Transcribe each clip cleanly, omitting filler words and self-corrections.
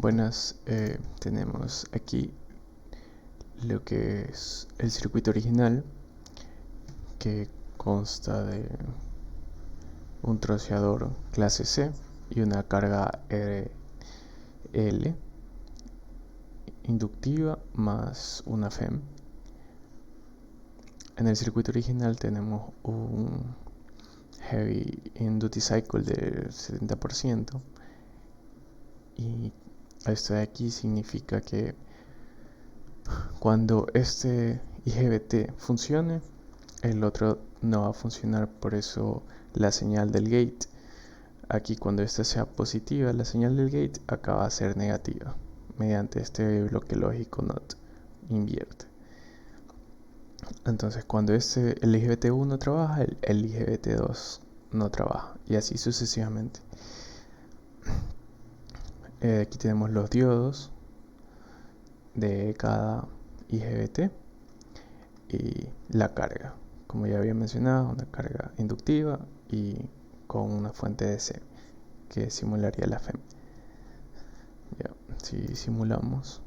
Buenas, tenemos aquí lo que es el circuito original, que consta de un troceador clase C y una carga RL inductiva más una FEM. En el circuito original tenemos un heavy in duty cycle del 70%, y esto de aquí significa que cuando este IGBT funcione, el otro no va a funcionar. Por eso la señal del gate, aquí cuando esta sea positiva, la señal del gate acá va a ser negativa mediante este bloque lógico NOT invierte. Entonces cuando el IGBT1 trabaja, el IGBT2 no trabaja, y así sucesivamente. Aquí tenemos los diodos de cada IGBT y la carga, como ya había mencionado, una carga inductiva y con una fuente DC que simularía la FEM. Ya, si simulamos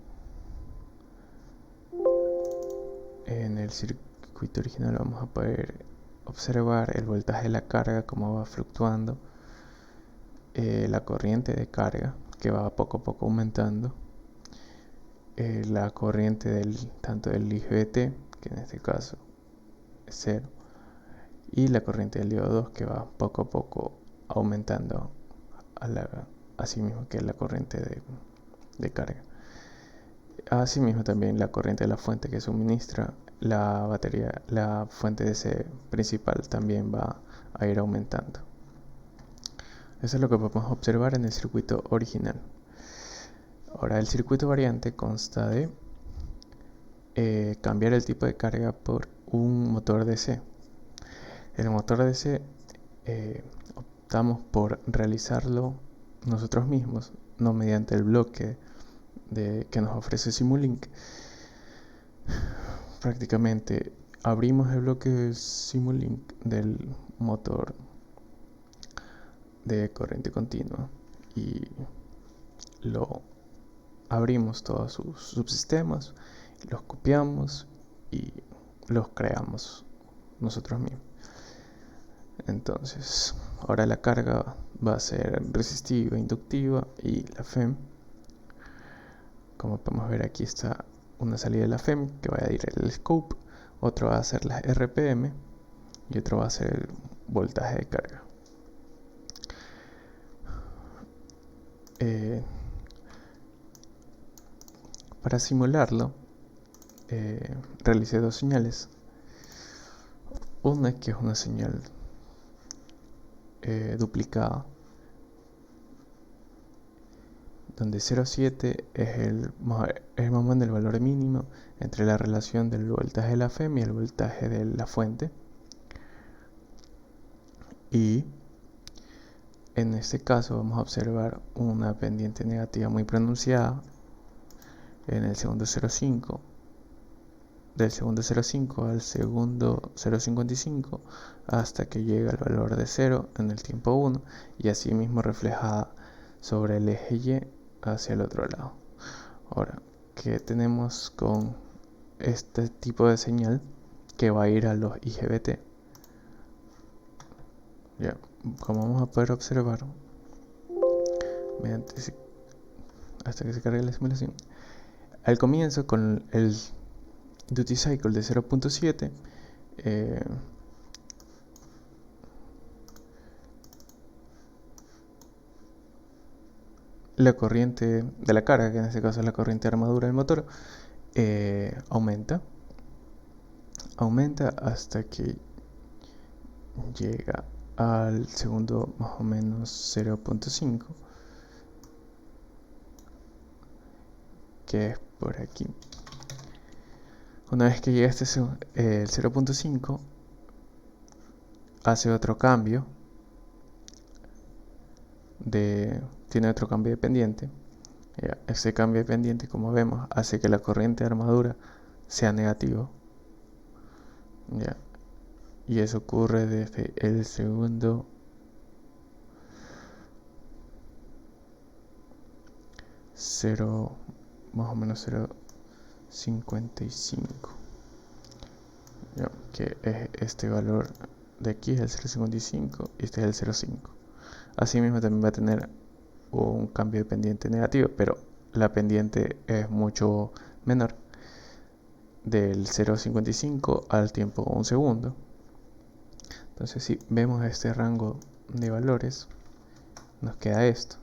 en el circuito original, vamos a poder observar el voltaje de la carga, cómo va fluctuando, la corriente de carga que va poco a poco aumentando, la corriente tanto del IGBT, que en este caso es 0, y la corriente del diodo 2, que va poco a poco aumentando así mismo que la corriente de carga. Asimismo también la corriente de la fuente que suministra la batería, la fuente DC principal, también va a ir aumentando. Eso es lo que podemos observar en el circuito original. Ahora, el circuito variante consta de cambiar el tipo de carga por un motor DC. El motor DC optamos por realizarlo nosotros mismos, no mediante el bloque que nos ofrece Simulink. Prácticamente abrimos el bloque Simulink del motor de corriente continua y lo abrimos todos sus subsistemas, los copiamos y los creamos nosotros mismos. Entonces, ahora la carga va a ser resistiva, inductiva, y la FEM, como podemos ver, aquí está una salida de la FEM que va a ir el scope, otro va a ser la RPM y otro va a ser el voltaje de carga. Para simularlo, realicé dos señales. Una que es una señal duplicada, donde 0,7 es el más o menos el valor mínimo entre la relación del voltaje de la FEM y el voltaje de la fuente. Y en este caso vamos a observar una pendiente negativa muy pronunciada en el segundo 0,5, del segundo 0,5 al segundo 0,55, hasta que llega al valor de 0 en el tiempo 1, y así mismo reflejada sobre el eje Y hacia el otro lado. Ahora, ¿qué tenemos con este tipo de señal que va a ir a los IGBT? Ya, como vamos a poder observar hasta que se cargue la simulación, al comienzo con el duty cycle de 0.7, la corriente de la carga, que en este caso es la corriente de armadura del motor, aumenta hasta que llega al segundo más o menos 0.5, que es por aquí. Una vez que llega el 0.5, hace otro cambio tiene otro cambio de pendiente. Ese cambio de pendiente, como vemos, hace que la corriente de armadura sea negativo. ¿Ya? Y eso ocurre desde el segundo 0, más o menos 0,55, ¿ya? Que es este valor de aquí, es el 0,55 y este es el 0,5. Asimismo también va a tener un cambio de pendiente negativo, pero la pendiente es mucho menor, del 0,55 al tiempo 1 segundo. Entonces si vemos este rango de valores, nos queda esto,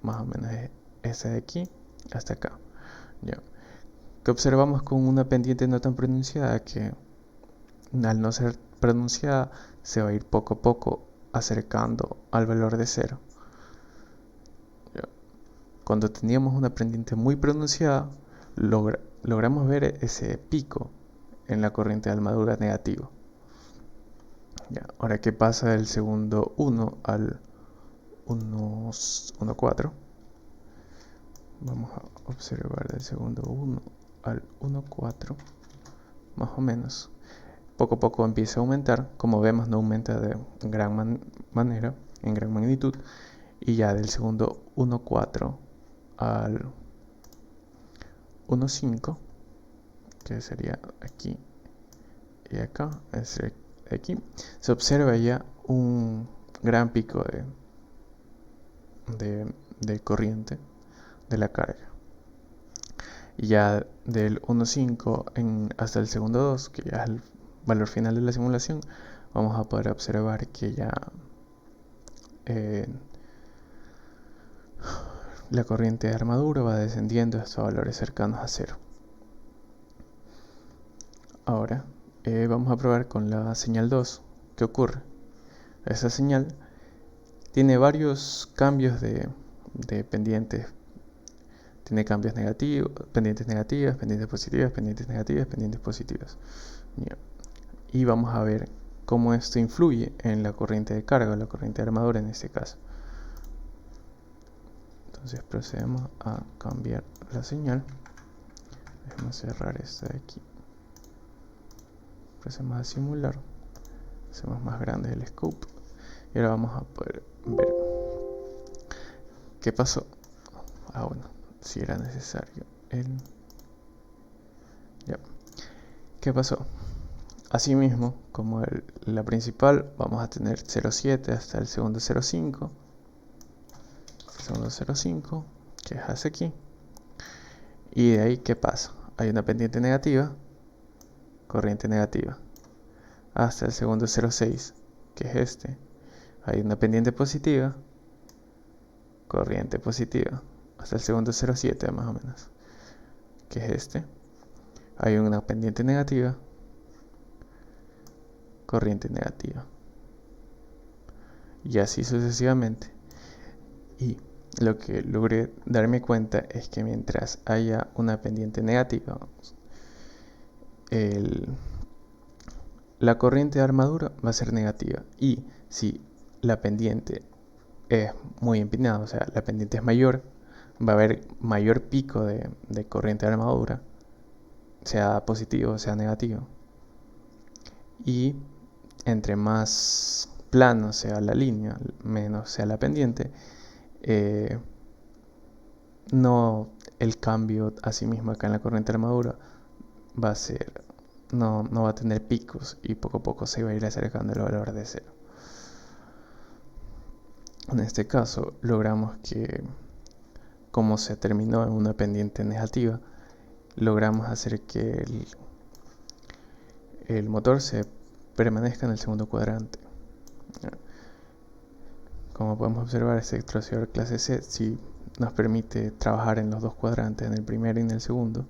más o menos es ese de aquí hasta acá, ¿ya? Que observamos con una pendiente no tan pronunciada, que al no ser pronunciada se va a ir poco a poco acercando al valor de 0. Cuando teníamos una pendiente muy pronunciada, logramos ver ese pico en la corriente de armadura negativo. Ya, ahora que pasa del segundo 1 al 1,4, vamos a observar del segundo 1 al 1,4, más o menos. Poco a poco empieza a aumentar, como vemos no aumenta de gran manera, en gran magnitud, y ya del segundo 1,4 al 1,5, que sería aquí y acá, es aquí, se observa ya un gran pico de corriente de la carga. Y ya del 1,5 hasta el segundo 2, que ya es el valor final de la simulación, vamos a poder observar que ya la corriente de armadura va descendiendo hasta valores cercanos a 0. Ahora vamos a probar con la señal 2. ¿Qué ocurre? Esa señal tiene varios cambios de pendientes. Tiene cambios negativos, pendientes negativas, pendientes positivas, pendientes negativas, pendientes positivas. Y vamos a ver cómo esto influye en la corriente de carga, la corriente de armadura en este caso. Entonces procedemos a cambiar la señal. Déjame cerrar esta de aquí. Procedemos a simular. Hacemos más grande el scope. Y ahora vamos a poder ver qué pasó. Bueno, si era necesario ya. ¿Qué pasó? Asimismo, como la principal, vamos a tener 0,7 hasta el segundo 0,5. Segundo 0,5, que es hacia aquí. Y de ahí, ¿qué pasa? Hay una pendiente negativa, corriente negativa, hasta el segundo 0,6, que es este. Hay una pendiente positiva, corriente positiva, hasta el segundo 0,7 más o menos, que es este. Hay una pendiente negativa, corriente negativa, y así sucesivamente. Y lo que logré darme cuenta es que mientras haya una pendiente negativa, la corriente de armadura va a ser negativa. Y si la pendiente es muy empinada, o sea, la pendiente es mayor, va a haber mayor pico de corriente de armadura, sea positivo o sea negativo. Y entre más plano sea la línea, menos sea la pendiente, no el cambio a sí mismo acá en la corriente de armadura va a ser, no va a tener picos y poco a poco se va a ir acercando el valor de 0. En este caso logramos que, como se terminó en una pendiente negativa, logramos hacer que el motor se permanezca en el segundo cuadrante. Como podemos observar, este extractor clase C sí nos permite trabajar en los dos cuadrantes, en el primero y en el segundo,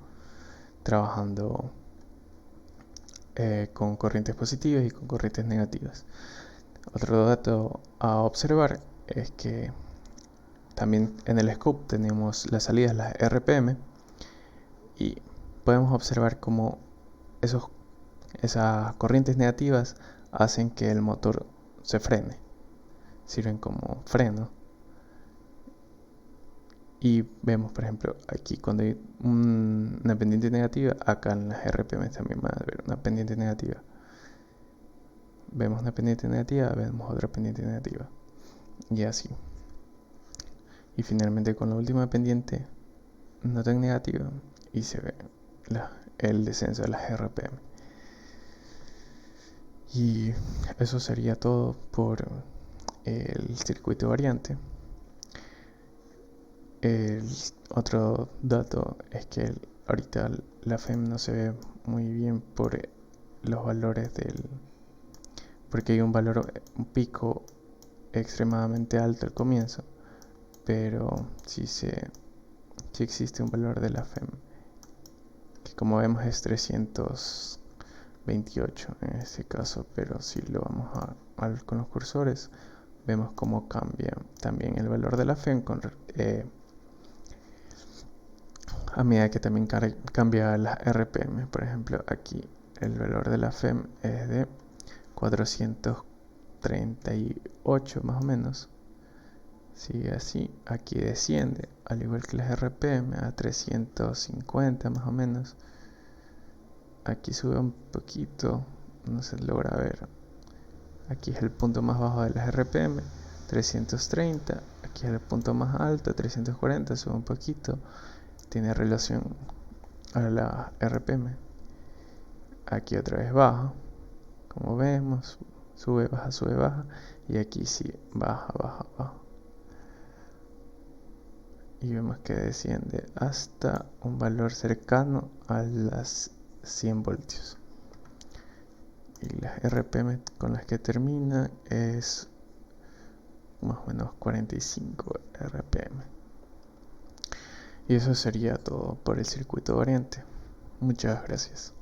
trabajando con corrientes positivas y con corrientes negativas. Otro dato a observar es que también en el scope tenemos las salidas, las RPM, y podemos observar cómo esas corrientes negativas hacen que el motor se frene, sirven como freno. Y vemos, por ejemplo, aquí cuando hay una pendiente negativa, acá en las RPM también van a ver una pendiente negativa. Vemos una pendiente negativa, vemos otra pendiente negativa. Y así. Y finalmente con la última pendiente nota en negativo y se ve el descenso de las RPM. Y eso sería todo por el circuito variante. El otro dato es que ahorita la FEM no se ve muy bien por los valores porque hay un pico extremadamente alto al comienzo, pero sí existe un valor de la FEM que, como vemos, es 328 en este caso, pero si lo vamos a ver con los cursores, vemos cómo cambia también el valor de la FEM a medida que también cambia las RPM. Por ejemplo, aquí el valor de la FEM es de 438 más o menos. Sigue así, aquí desciende, al igual que las RPM, a 350 más o menos. Aquí sube un poquito, no se logra ver. Aquí es el punto más bajo de las RPM, 330. Aquí es el punto más alto, 340, sube un poquito. Tiene relación a la RPM. Aquí otra vez baja, como vemos, sube, baja. Y aquí sí, baja. Y vemos que desciende hasta un valor cercano a las 100 voltios. Y las RPM con las que termina es más o menos 45 RPM. Y eso sería todo por el circuito variante. Muchas gracias.